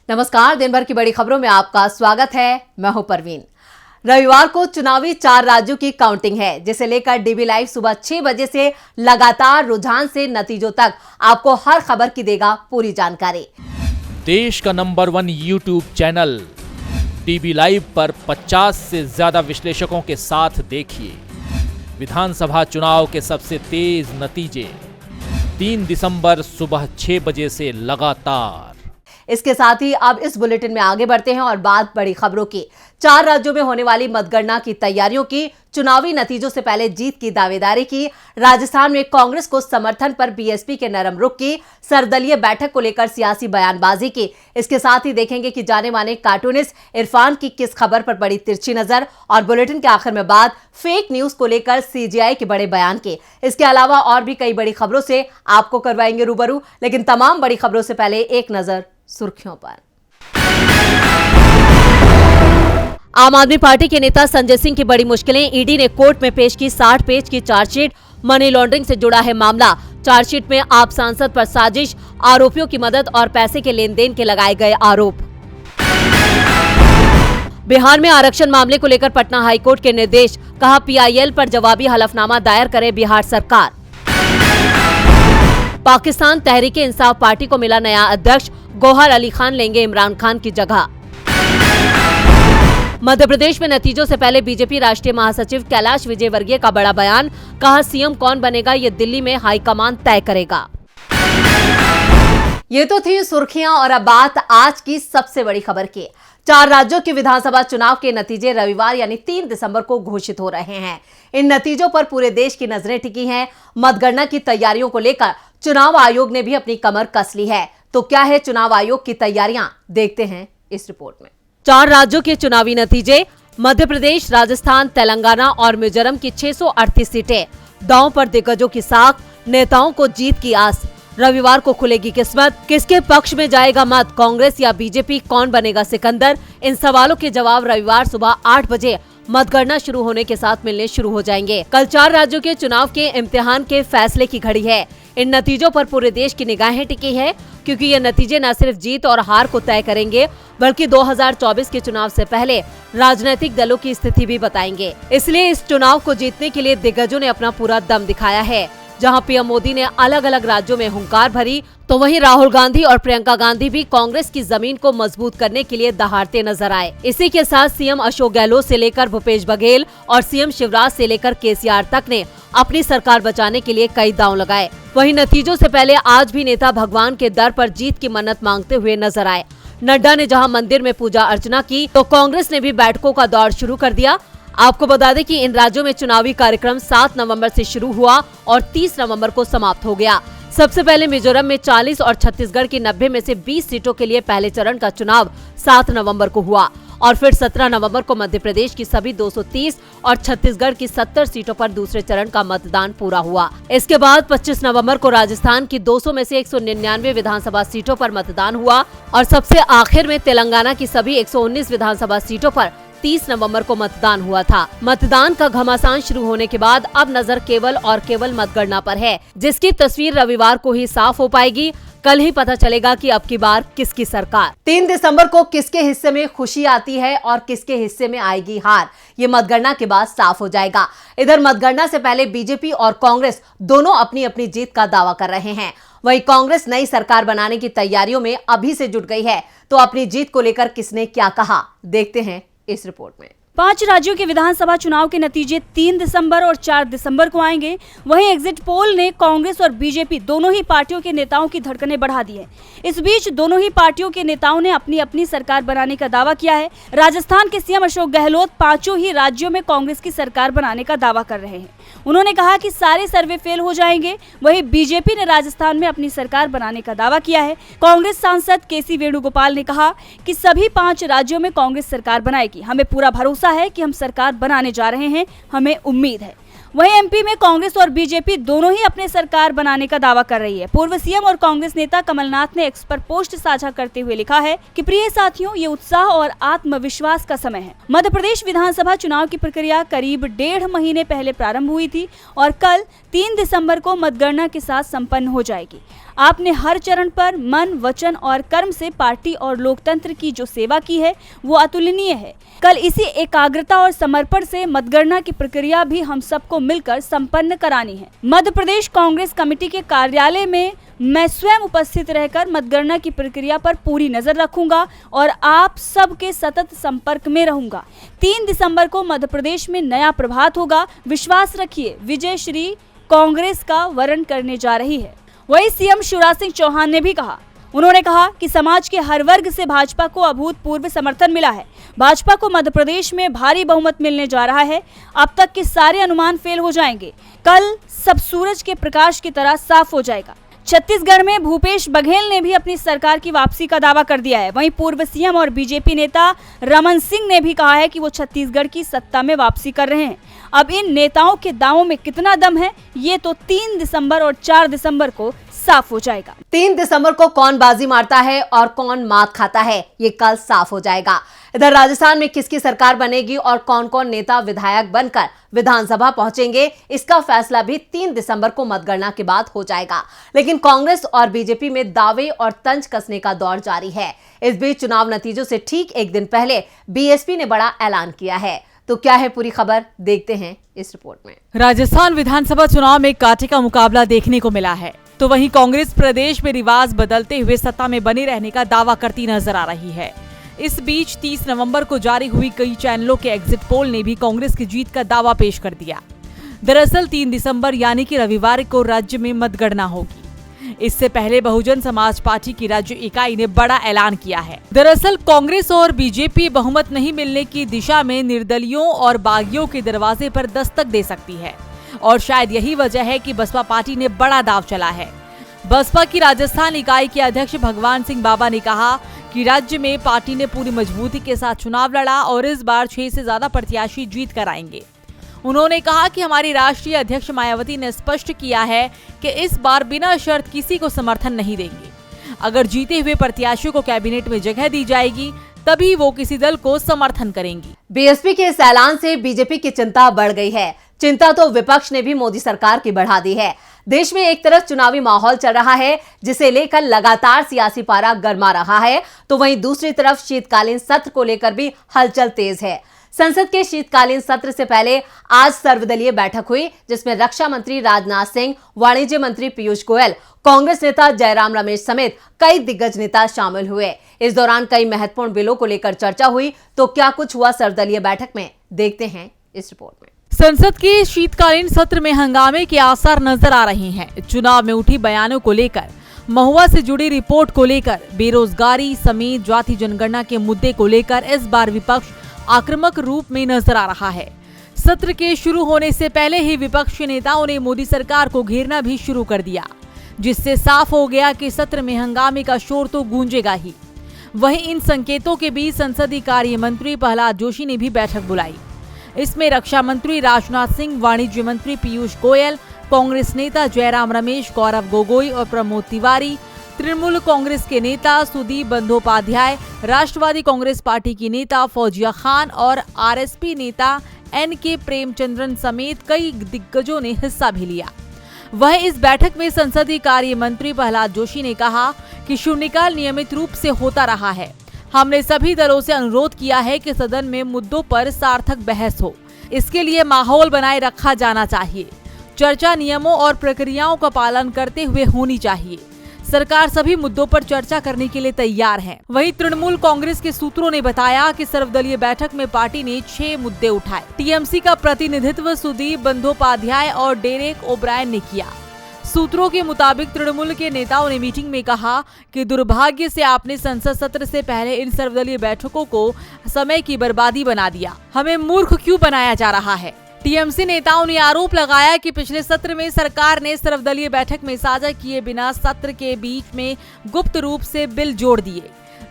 नमस्कार, दिन भर की बड़ी खबरों में आपका स्वागत है। मैं हूं परवीन। रविवार को चुनावी 4 राज्यों की काउंटिंग है, जिसे लेकर डीबी लाइव सुबह 6 बजे से लगातार रुझान से नतीजों तक आपको हर खबर की देगा पूरी जानकारी। देश का number 1 YouTube channel dB live पर 50 से ज्यादा विश्लेषकों के साथ देखिए विधानसभा चुनाव के सबसे तेज नतीजे 3 दिसंबर सुबह 6 बजे से लगातार। इसके साथ ही अब इस बुलेटिन में आगे बढ़ते हैं और बात बड़ी खबरों की। 4 राज्यों में होने वाली मतगणना की तैयारियों की, चुनावी नतीजों से पहले जीत की दावेदारी की, राजस्थान में कांग्रेस को समर्थन पर बीएसपी के नरम रुख की, सर्वदलीय बैठक को लेकर सियासी बयानबाजी की। इसके साथ ही देखेंगे कि जाने माने कार्टूनिस्ट इरफान की किस खबर पर बड़ी तिरछी नजर, और बुलेटिन के आखिर में बात फेक न्यूज को लेकर सीजेआई के बड़े बयान की। इसके अलावा और भी कई बड़ी खबरों से आपको करवाएंगे रूबरू, लेकिन तमाम बड़ी खबरों से पहले एक नजर सुर्खियों पर। आम आदमी पार्टी के नेता संजय सिंह की बड़ी मुश्किलें, ईडी ने कोर्ट में पेश की 60 पेज की चार्जशीट। मनी लॉन्ड्रिंग से जुड़ा है मामला। चार्जशीट में आप सांसद पर साजिश, आरोपियों की मदद और पैसे के लेन देन के लगाए गए आरोप। बिहार में आरक्षण मामले को लेकर पटना हाईकोर्ट के निर्देश, कहा पीआईएल पर जवाबी हलफनामा दायर करे बिहार सरकार। पाकिस्तान तहरीक इंसाफ पार्टी को मिला नया अध्यक्ष, गौहर अली खान लेंगे इमरान खान की जगह। मध्य प्रदेश में नतीजों से पहले बीजेपी राष्ट्रीय महासचिव कैलाश विजयवर्गीय का बड़ा बयान, कहा सीएम कौन बनेगा ये दिल्ली में हाईकमान तय करेगा। ये तो थी सुर्खियां और अब बात आज की सबसे बड़ी खबर की। 4 राज्यों के विधानसभा चुनाव के नतीजे रविवार यानी 3 दिसंबर को घोषित हो रहे हैं। इन नतीजों पर पूरे देश की नजरें टिकी हैं। मतगणना की तैयारियों को लेकर चुनाव आयोग ने भी अपनी कमर कस ली है। तो क्या है चुनाव आयोग की तैयारियां, देखते हैं इस रिपोर्ट में। 4 राज्यों के चुनावी नतीजे, मध्य प्रदेश, राजस्थान, तेलंगाना और मिजोरम की 638 सीटें। दांव पर दिग्गजों की साख, नेताओं को जीत की आस। रविवार को खुलेगी किस्मत, किसके पक्ष में जाएगा मत, कांग्रेस या बीजेपी, कौन बनेगा सिकंदर। इन सवालों के जवाब रविवार सुबह 8 बजे मतगणना शुरू होने के साथ मिलने शुरू हो जाएंगे। कल 4 राज्यों के चुनाव के इम्तिहान के फैसले की घड़ी है। इन नतीजों पर पूरे देश की निगाहें टिकी है, क्योंकि ये नतीजे न सिर्फ जीत और हार को तय करेंगे, बल्कि 2024 के चुनाव से पहले राजनीतिक दलों की स्थिति भी बताएंगे। इसलिए इस चुनाव को जीतने के लिए दिग्गजों ने अपना पूरा दम दिखाया है। जहां पीएम मोदी ने अलग अलग राज्यों में हुंकार भरी, तो वहीं राहुल गांधी और प्रियंका गांधी भी कांग्रेस की जमीन को मजबूत करने के लिए दहाड़ते नजर आए। इसी के साथ सीएम अशोक गहलोत से लेकर भूपेश बघेल और सीएम शिवराज से लेकर केसीआर तक ने अपनी सरकार बचाने के लिए कई दांव लगाए। वहीं नतीजों से पहले आज भी नेता भगवान के दर पर जीत की मन्नत मांगते हुए नजर आए। नड्डा ने जहां मंदिर में पूजा अर्चना की, तो कांग्रेस ने भी बैठकों का दौर शुरू कर दिया। आपको बता दें कि इन राज्यों में चुनावी कार्यक्रम 7 नवंबर से शुरू हुआ और 30 नवंबर को समाप्त हो गया। सबसे पहले मिजोरम में 40 और छत्तीसगढ़ की 90 में से 20 सीटों के लिए पहले चरण का चुनाव 7 नवंबर को हुआ और फिर 17 नवंबर को मध्य प्रदेश की सभी 230 और छत्तीसगढ़ की 70 सीटों पर दूसरे चरण का मतदान पूरा हुआ। इसके बाद 25 नवंबर को राजस्थान की 200 में से 199 विधानसभा सीटों पर मतदान हुआ और सबसे आखिर में तेलंगाना की सभी 119 विधानसभा सीटों पर 30 नवंबर को मतदान हुआ था। मतदान का घमासान शुरू होने के बाद अब नजर केवल और केवल मतगणना पर है, जिसकी तस्वीर रविवार को ही साफ हो पाएगी। कल ही पता चलेगा कि अब की बार किसकी सरकार। 3 दिसंबर को किसके हिस्से में खुशी आती है और किसके हिस्से में आएगी हार, ये मतगणना के बाद साफ हो जाएगा। इधर मतगणना से पहले बीजेपी और कांग्रेस दोनों अपनी अपनी जीत का दावा कर रहे हैं। वहीं कांग्रेस नई सरकार बनाने की तैयारियों में अभी से जुट गई है। तो अपनी जीत को लेकर किसने क्या कहा, देखते हैं इस रिपोर्ट में। 5 राज्यों के विधानसभा चुनाव के नतीजे 3 दिसंबर और 4 दिसंबर को आएंगे। वहीं एग्जिट पोल ने कांग्रेस और बीजेपी दोनों ही पार्टियों के नेताओं की धड़कनें बढ़ा दी है। इस बीच दोनों ही पार्टियों के नेताओं ने अपनी अपनी सरकार बनाने का दावा किया है। राजस्थान के सीएम अशोक गहलोत 5 ही राज्यों में कांग्रेस की सरकार बनाने का दावा कर रहे हैं। उन्होंने कहा कि सारे सर्वे फेल हो जाएंगे। वहीं बीजेपी ने राजस्थान में अपनी सरकार बनाने का दावा किया है। कांग्रेस सांसद केसी वेणुगोपाल ने कहा कि सभी 5 राज्यों में कांग्रेस सरकार बनाएगी। हमें पूरा भरोसा है कि हम सरकार बनाने जा रहे हैं, हमें उम्मीद है। वहीं एमपी में कांग्रेस और बीजेपी दोनों ही अपने सरकार बनाने का दावा कर रही है। पूर्व सीएम और कांग्रेस नेता कमलनाथ ने एक्स पर पोस्ट साझा करते हुए लिखा है कि प्रिय साथियों, ये उत्साह और आत्मविश्वास का समय है। मध्य प्रदेश विधानसभा चुनाव की प्रक्रिया करीब 1.5 महीने पहले प्रारंभ हुई थी और कल 3 दिसंबर को मतगणना के साथ संपन्न हो जाएगी। आपने हर चरण पर मन, वचन और कर्म से पार्टी और लोकतंत्र की जो सेवा की है वो अतुलनीय है। कल इसी एकाग्रता और समर्पण से मतगणना की प्रक्रिया भी हम सबको मिलकर संपन्न करानी है। मध्य प्रदेश कांग्रेस कमेटी के कार्यालय में मैं स्वयं उपस्थित रहकर मतगणना की प्रक्रिया पर पूरी नजर रखूंगा और आप सबके सतत संपर्क में रहूंगा। 3 दिसंबर को मध्य प्रदेश में नया प्रभात होगा। विश्वास रखिए, विजय श्री कांग्रेस का वरण करने जा रही है। वहीं सीएम शिवराज सिंह चौहान ने भी कहा, उन्होंने कहा कि समाज के हर वर्ग से भाजपा को अभूतपूर्व समर्थन मिला है। भाजपा को मध्य प्रदेश में भारी बहुमत मिलने जा रहा है। अब तक के सारे अनुमान फेल हो जाएंगे। कल सब सूरज के प्रकाश की तरह साफ हो जाएगा। छत्तीसगढ़ में भूपेश बघेल ने भी अपनी सरकार की वापसी का दावा कर दिया है। वहीं पूर्व सीएम और बीजेपी नेता रमन सिंह ने भी कहा है कि वो छत्तीसगढ़ की सत्ता में वापसी कर रहे हैं। अब इन नेताओं के दावों में कितना दम है, ये तो 3 दिसंबर और 4 दिसंबर को साफ हो जाएगा। 3 दिसंबर को कौन बाजी मारता है और कौन मात खाता है, ये कल साफ हो जाएगा। इधर राजस्थान में किसकी सरकार बनेगी और कौन कौन नेता विधायक बनकर विधानसभा पहुंचेंगे, इसका फैसला भी 3 दिसंबर को मतगणना के बाद हो जाएगा। लेकिन कांग्रेस और बीजेपी में दावे और तंज कसने का दौर जारी है। इस बीच चुनाव नतीजों से ठीक एक दिन पहले बीएसपी ने बड़ा ऐलान किया है। तो क्या है पूरी खबर, देखते हैं इस रिपोर्ट में। राजस्थान विधानसभा चुनाव में कांटे का मुकाबला देखने को मिला है, तो वहीं कांग्रेस प्रदेश में रिवाज बदलते हुए सत्ता में बने रहने का दावा करती नजर आ रही है। इस बीच 30 नवंबर को जारी हुई कई चैनलों के एग्जिट पोल ने भी कांग्रेस की जीत का दावा पेश कर दिया। दरअसल 3 दिसंबर यानी कि रविवार को राज्य में मतगणना होगी। इससे पहले बहुजन समाज पार्टी की राज्य इकाई ने बड़ा ऐलान किया है। दरअसल कांग्रेस और बीजेपी बहुमत नहीं मिलने की दिशा में निर्दलियों और बागियों के दरवाजे पर दस्तक दे सकती है और शायद यही वजह है कि बसपा पार्टी ने बड़ा दांव चला है। बसपा की राजस्थान इकाई के अध्यक्ष भगवान सिंह बाबा ने कहा कि राज्य में पार्टी ने पूरी मजबूती के साथ चुनाव लड़ा और इस बार 6 से ज्यादा प्रत्याशी जीत कर आएंगे। उन्होंने कहा कि हमारी राष्ट्रीय अध्यक्ष मायावती ने स्पष्ट किया है कि इस बार बिना शर्त किसी को समर्थन नहीं देंगे। अगर जीते हुए प्रत्याशियों को कैबिनेट में जगह दी जाएगी तभी वो किसी दल को समर्थन करेंगी। बीएसपी के इस ऐलान से बीजेपी की चिंता बढ़ गई है। चिंता तो विपक्ष ने भी मोदी सरकार की बढ़ा दी है। देश में एक तरफ चुनावी माहौल चल रहा है जिसे लेकर लगातार सियासी पारा गर्मा रहा है, तो वहीं दूसरी तरफ शीतकालीन सत्र को लेकर भी हलचल तेज है। संसद के शीतकालीन सत्र से पहले आज सर्वदलीय बैठक हुई जिसमें रक्षा मंत्री राजनाथ सिंह, वाणिज्य मंत्री पीयूष गोयल, कांग्रेस नेता जयराम रमेश समेत कई दिग्गज नेता शामिल हुए। इस दौरान कई महत्वपूर्ण बिलों को लेकर चर्चा हुई। तो क्या कुछ हुआ सर्वदलीय बैठक में, देखते हैं इस रिपोर्ट में। संसद के शीतकालीन सत्र में हंगामे के आसार नजर आ रहे हैं। चुनाव में उठी बयानों को लेकर, महुआ से जुड़ी रिपोर्ट को लेकर, बेरोजगारी समेत जाति जनगणना के मुद्दे को लेकर इस बार विपक्ष आक्रामक रूप में नजर आ रहा है। सत्र के शुरू होने से पहले ही विपक्षी नेताओं ने मोदी सरकार को घेरना भी शुरू कर दिया, जिससे साफ हो गया कि सत्र में हंगामे का शोर तो गूंजेगा ही। वहीं इन संकेतों के बीच संसदीय कार्य मंत्री प्रहलाद जोशी ने भी बैठक बुलाई। इसमें रक्षा मंत्री राजनाथ सिंह, वाणिज्य मंत्री पीयूष गोयल, कांग्रेस नेता जयराम रमेश, गौरव गोगोई और प्रमोद तिवारी, तृणमूल कांग्रेस के नेता सुदीप बंदोपाध्याय, राष्ट्रवादी कांग्रेस पार्टी की नेता फौजिया खान और आरएसपी नेता एनके प्रेमचंद्रन समेत कई दिग्गजों ने हिस्सा भी लिया। वह इस बैठक में संसदीय कार्य मंत्री प्रहलाद जोशी ने कहा कि शून्यकाल नियमित रूप से होता रहा है। हमने सभी दलों से अनुरोध किया है कि सदन में मुद्दों पर सार्थक बहस हो। इसके लिए माहौल बनाए रखा जाना चाहिए। चर्चा नियमों और प्रक्रियाओं का पालन करते हुए होनी चाहिए। सरकार सभी मुद्दों पर चर्चा करने के लिए तैयार है। वहीं तृणमूल कांग्रेस के सूत्रों ने बताया कि सर्वदलीय बैठक में पार्टी ने 6 मुद्दे उठाए। टीएमसी का प्रतिनिधित्व सुदीप बंदोपाध्याय और डेरेक ओब्रायन ने किया। सूत्रों के मुताबिक तृणमूल के नेताओं ने मीटिंग में कहा कि दुर्भाग्य से आपने संसद सत्र से पहले इन सर्वदलीय बैठकों को समय की बर्बादी बना दिया। हमें मूर्ख क्यों बनाया जा रहा है। टीएमसी नेताओं ने आरोप लगाया कि पिछले सत्र में सरकार ने सर्वदलीय बैठक में साझा किए बिना सत्र के बीच में गुप्त रूप से बिल जोड़ दिए।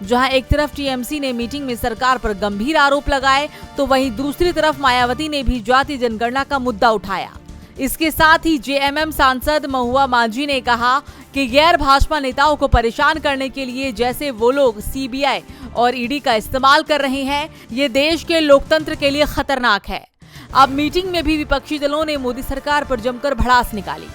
जहां एक तरफ टीएमसी ने मीटिंग में सरकार पर गंभीर आरोप लगाए, तो वहीं दूसरी तरफ मायावती ने भी जाति जनगणना का मुद्दा उठाया। इसके साथ ही जेएमएम सांसद महुआ मांझी ने कहा कि गैर भाजपा नेताओं को परेशान करने के लिए जैसे वो लोग सीबीआई और ईडी का इस्तेमाल कर रहे हैं, ये देश के लोकतंत्र के लिए खतरनाक है। अब मीटिंग में भी विपक्षी दलों ने मोदी सरकार पर जमकर भड़ास निकाली।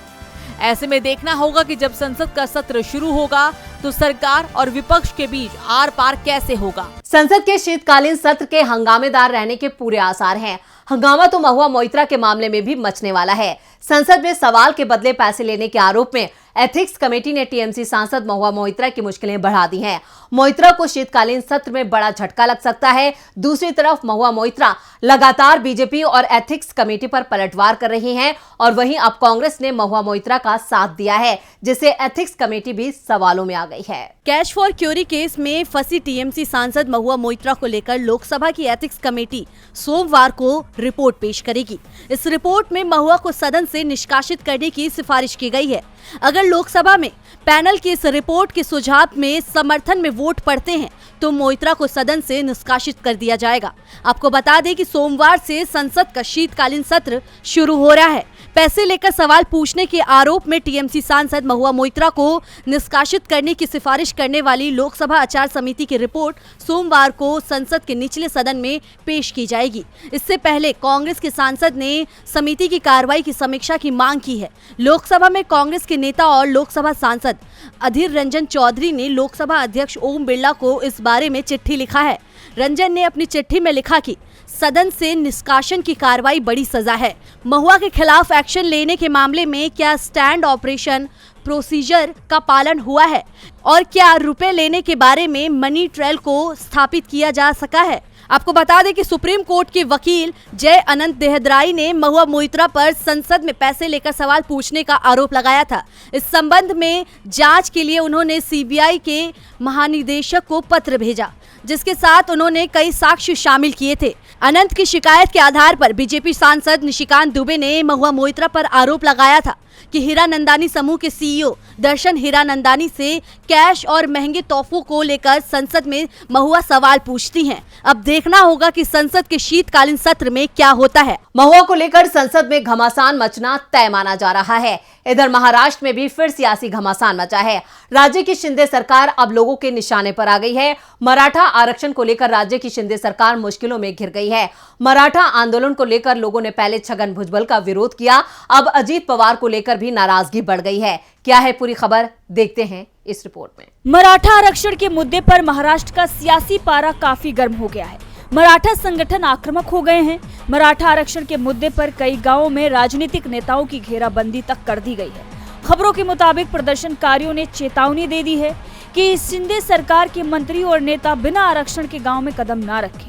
ऐसे में देखना होगा कि जब संसद का सत्र शुरू होगा तो सरकार और विपक्ष के बीच आर पार कैसे होगा। संसद के शीतकालीन सत्र के हंगामेदार रहने के पूरे आसार हैं। हंगामा तो महुआ मोइत्रा के मामले में भी मचने वाला है। संसद में सवाल के बदले पैसे लेने के आरोप में एथिक्स कमेटी ने टीएमसी सांसद महुआ मोइत्रा की मुश्किलें बढ़ा दी हैं। मोइत्रा को शीतकालीन सत्र में बड़ा झटका लग सकता है। दूसरी तरफ महुआ मोइत्रा लगातार बीजेपी और एथिक्स कमेटी पर पलटवार कर रही हैं और वहीं अब कांग्रेस ने महुआ मोइत्रा का साथ दिया है, जिससे एथिक्स कमेटी भी सवालों में आ गई है। कैश फॉर क्यूरी केस में फंसी टीएमसी सांसद महुआ मोइत्रा को लेकर लोकसभा की एथिक्स कमेटी सोमवार को रिपोर्ट पेश करेगी। इस रिपोर्ट में महुआ को सदन से निष्कासित करने की सिफारिश की गई है। अगर लोकसभा में पैनल की इस रिपोर्ट के सुझाव में समर्थन में वोट पड़ते हैं तो मोइत्रा को सदन से निष्कासित कर दिया जाएगा। आपको बता दें कि सोमवार से संसद का शीतकालीन सत्र शुरू हो रहा है। पैसे लेकर सवाल पूछने के आरोप में टीएमसी सांसद महुआ मोइत्रा को निष्कासित करने की सिफारिश करने वाली लोकसभा आचार समिति की रिपोर्ट सोमवार को संसद के निचले सदन में पेश की जाएगी। इससे पहले कांग्रेस के सांसद ने समिति की कार्रवाई की समीक्षा की मांग की है। लोकसभा में कांग्रेस के नेता और लोकसभा सांसद अधीर रंजन चौधरी ने लोकसभा अध्यक्ष ओम बिरला को इस बारे में चिट्ठी लिखा है। रंजन ने अपनी चिट्ठी में लिखा कि सदन से निष्कासन की कार्रवाई बड़ी सजा है। महुआ के खिलाफ एक्शन लेने के मामले में क्या स्टैंड ऑपरेशन प्रोसीजर का पालन हुआ है और क्या रुपए लेने के बारे में मनी ट्रेल को स्थापित किया जा सका है। आपको बता दें कि सुप्रीम कोर्ट के वकील जय अनंत देहदराई ने महुआ मोइत्रा पर संसद में पैसे लेकर सवाल पूछने का आरोप लगाया था। इस संबंध में जांच के लिए उन्होंने सीबीआई के महानिदेशक को पत्र भेजा, जिसके साथ उन्होंने कई साक्ष्य शामिल किए थे। अनंत की शिकायत के आधार पर बीजेपी सांसद निशिकांत दुबे ने महुआ मोइत्रा पर आरोप लगाया था कि हीरानंदानी समूह के सीईओ दर्शन हीरानंदानी से कैश और महंगे तोहफों को लेकर संसद में महुआ सवाल पूछती हैं। अब देखना होगा कि संसद के शीतकालीन सत्र में क्या होता है। महुआ को लेकर संसद में घमासान मचना तय माना जा रहा है। इधर महाराष्ट्र में भी फिर सियासी घमासान मचा है। राज्य की शिंदे सरकार अब लोगों के निशाने पर आ गई है। मराठा आरक्षण को लेकर राज्य की शिंदे सरकार मुश्किलों में घिर गई है। मराठा आंदोलन को लेकर लोगों ने पहले छगन भुजबल का विरोध किया, अब अजीत पवार को लेकर भी नाराजगी बढ़ गई है। क्या है पूरी खबर, देखते हैं इस रिपोर्ट में। मराठा आरक्षण के मुद्दे पर महाराष्ट्र का सियासी पारा काफी गर्म हो गया है। मराठा संगठन आक्रामक हो गए हैं। मराठा आरक्षण के मुद्दे पर कई गांवों में राजनीतिक नेताओं की घेराबंदी तक कर दी गई है। खबरों के मुताबिक प्रदर्शनकारियों ने चेतावनी दे दी है कि शिंदे सरकार के मंत्री और नेता बिना आरक्षण के गांव में कदम न रखें।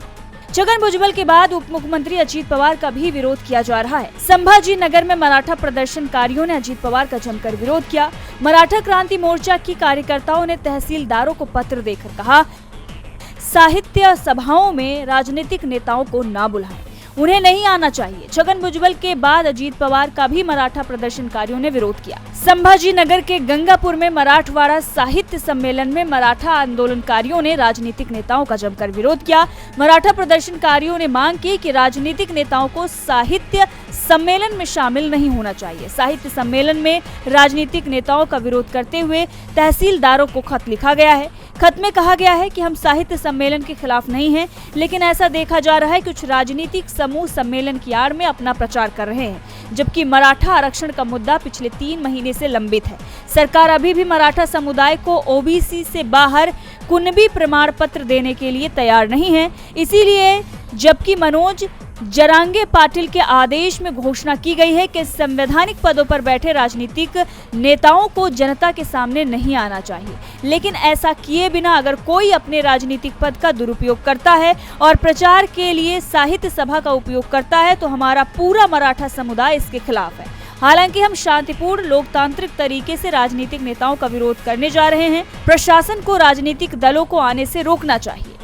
छगन भुजबल के बाद उप मुख्यमंत्री अजीत पवार का भी विरोध किया जा रहा है। संभाजी नगर में मराठा प्रदर्शनकारियों ने अजीत पवार का जमकर विरोध किया। मराठा क्रांति मोर्चा की कार्यकर्ताओं ने तहसीलदारों को पत्र देकर कहा, साहित्य सभाओं में राजनीतिक नेताओं को ना बुलाएं, उन्हें नहीं आना चाहिए। छगन भुजबल के बाद अजीत पवार का भी मराठा प्रदर्शनकारियों ने विरोध किया। संभाजी नगर के गंगापुर में मराठवाड़ा साहित्य सम्मेलन में मराठा आंदोलनकारियों ने राजनीतिक नेताओं का जमकर विरोध किया। मराठा प्रदर्शनकारियों ने मांग की कि राजनीतिक नेताओं को साहित्य सम्मेलन में शामिल नहीं होना चाहिए। साहित्य सम्मेलन में राजनीतिक नेताओं का विरोध करते हुए तहसीलदारों को खत लिखा गया है। खत में कहा गया है कि हम साहित्य सम्मेलन के खिलाफ नहीं हैं, लेकिन ऐसा देखा जा रहा है कुछ राजनीतिक समूह सम्मेलन की आड़ में अपना प्रचार कर रहे हैं, जबकि मराठा आरक्षण का मुद्दा पिछले 3 महीने से लंबित है। सरकार अभी भी मराठा समुदाय को ओबीसी से बाहर कुनबी प्रमाण पत्र देने के लिए तैयार नहीं है। इसीलिए जबकि मनोज जरांगे पाटिल के आदेश में घोषणा की गई है कि संवैधानिक पदों पर बैठे राजनीतिक नेताओं को जनता के सामने नहीं आना चाहिए, लेकिन ऐसा किए बिना अगर कोई अपने राजनीतिक पद का दुरुपयोग करता है और प्रचार के लिए साहित्य सभा का उपयोग करता है तो हमारा पूरा मराठा समुदाय इसके खिलाफ है। हालांकि हम शांतिपूर्ण लोकतांत्रिक तरीके से राजनीतिक नेताओं का विरोध करने जा रहे हैं। प्रशासन को राजनीतिक दलों को आने से रोकना चाहिए।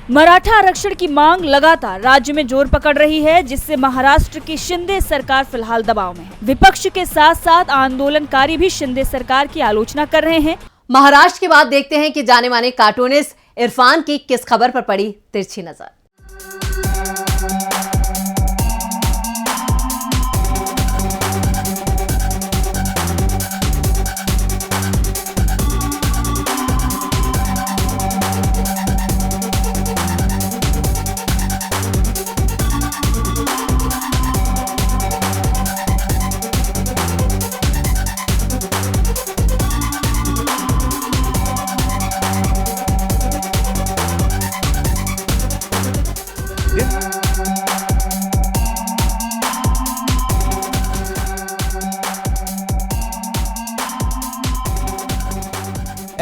मराठा आरक्षण की मांग लगातार राज्य में जोर पकड़ रही है, जिससे महाराष्ट्र की शिंदे सरकार फिलहाल दबाव में है। विपक्ष के साथ साथ आंदोलनकारी भी शिंदे सरकार की आलोचना कर रहे हैं। महाराष्ट्र के बाद देखते हैं कि जाने माने कार्टूनिस्ट इरफान की किस खबर पर पड़ी तिरछी नजर।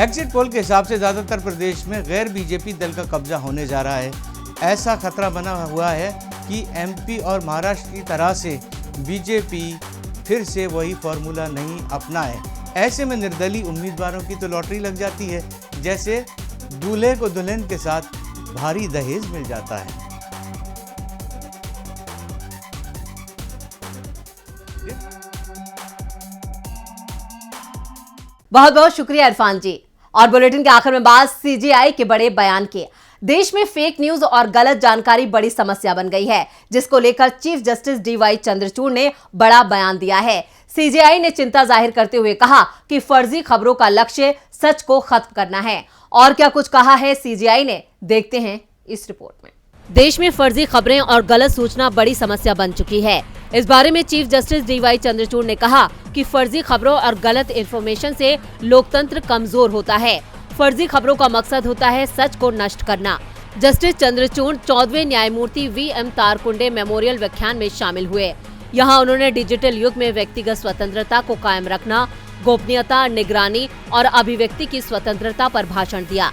एग्जिट पोल के हिसाब से ज़्यादातर प्रदेश में गैर बीजेपी दल का कब्जा होने जा रहा है। ऐसा खतरा बना हुआ है कि एमपी और महाराष्ट्र की तरह से बीजेपी फिर से वही फॉर्मूला नहीं अपनाए। ऐसे में निर्दलीय उम्मीदवारों की तो लॉटरी लग जाती है, जैसे दूल्हे को दुल्हन के साथ भारी दहेज मिल जाता है। बहुत बहुत शुक्रिया इरफान जी। और बुलेटिन के आखिर में बात सीजेआई के बड़े बयान की। देश में फेक न्यूज और गलत जानकारी बड़ी समस्या बन गई है, जिसको लेकर चीफ जस्टिस डीवाई चंद्रचूड़ ने बड़ा बयान दिया है। सीजेआई ने चिंता जाहिर करते हुए कहा कि फर्जी खबरों का लक्ष्य सच को खत्म करना है। और क्या कुछ कहा है सीजेआई ने, देखते हैं इस रिपोर्ट में। देश में फर्जी खबरें और गलत सूचना बड़ी समस्या बन चुकी है। इस बारे में चीफ जस्टिस डीवाई चंद्रचूड़ ने कहा कि फर्जी खबरों और गलत इन्फॉर्मेशन से लोकतंत्र कमजोर होता है। फर्जी खबरों का मकसद होता है सच को नष्ट करना। जस्टिस चंद्रचूड़ 14वें न्यायमूर्ति वीएम तारकुंडे मेमोरियल व्याख्यान में शामिल हुए। यहाँ उन्होंने डिजिटल युग में व्यक्तिगत स्वतंत्रता को कायम रखना, गोपनीयता, निगरानी और अभिव्यक्ति की स्वतंत्रता पर भाषण दिया।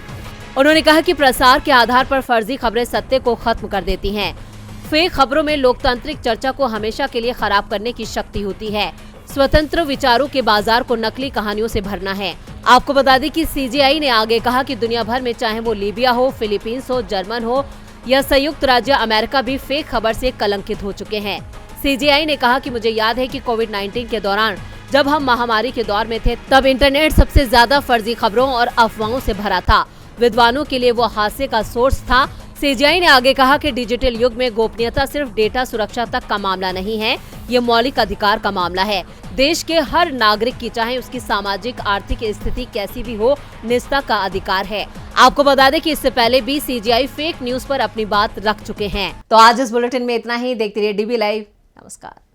उन्होंने कहा कि प्रसार के आधार पर फर्जी खबरें सत्य को खत्म कर देती हैं। फेक खबरों में लोकतांत्रिक चर्चा को हमेशा के लिए खराब करने की शक्ति होती है। स्वतंत्र विचारों के बाजार को नकली कहानियों से भरना है। आपको बता दें कि सीजेआई ने आगे कहा कि दुनिया भर में चाहे वो लीबिया हो, फिलीपींस हो, जर्मन हो या संयुक्त राज्य अमेरिका भी फेक खबर से कलंकित हो चुके हैं। सीजेआई ने कहा कि मुझे याद है कि कोविड-19 के दौरान जब हम महामारी के दौर में थे, तब इंटरनेट सबसे ज्यादा फर्जी खबरों और अफवाहों से भरा था। विद्वानों के लिए वो हास्य का सोर्स था। सीजेआई ने आगे कहा कि डिजिटल युग में गोपनीयता सिर्फ डेटा सुरक्षा तक का मामला नहीं है, ये मौलिक अधिकार का मामला है। देश के हर नागरिक की, चाहे उसकी सामाजिक आर्थिक स्थिति कैसी भी हो, निजता का अधिकार है। आपको बता दें कि इससे पहले भी सीजेआई फेक न्यूज पर अपनी बात रख चुके हैं। तो आज इस बुलेटिन में इतना ही। देखते रहिए डीबी लाइव। नमस्कार।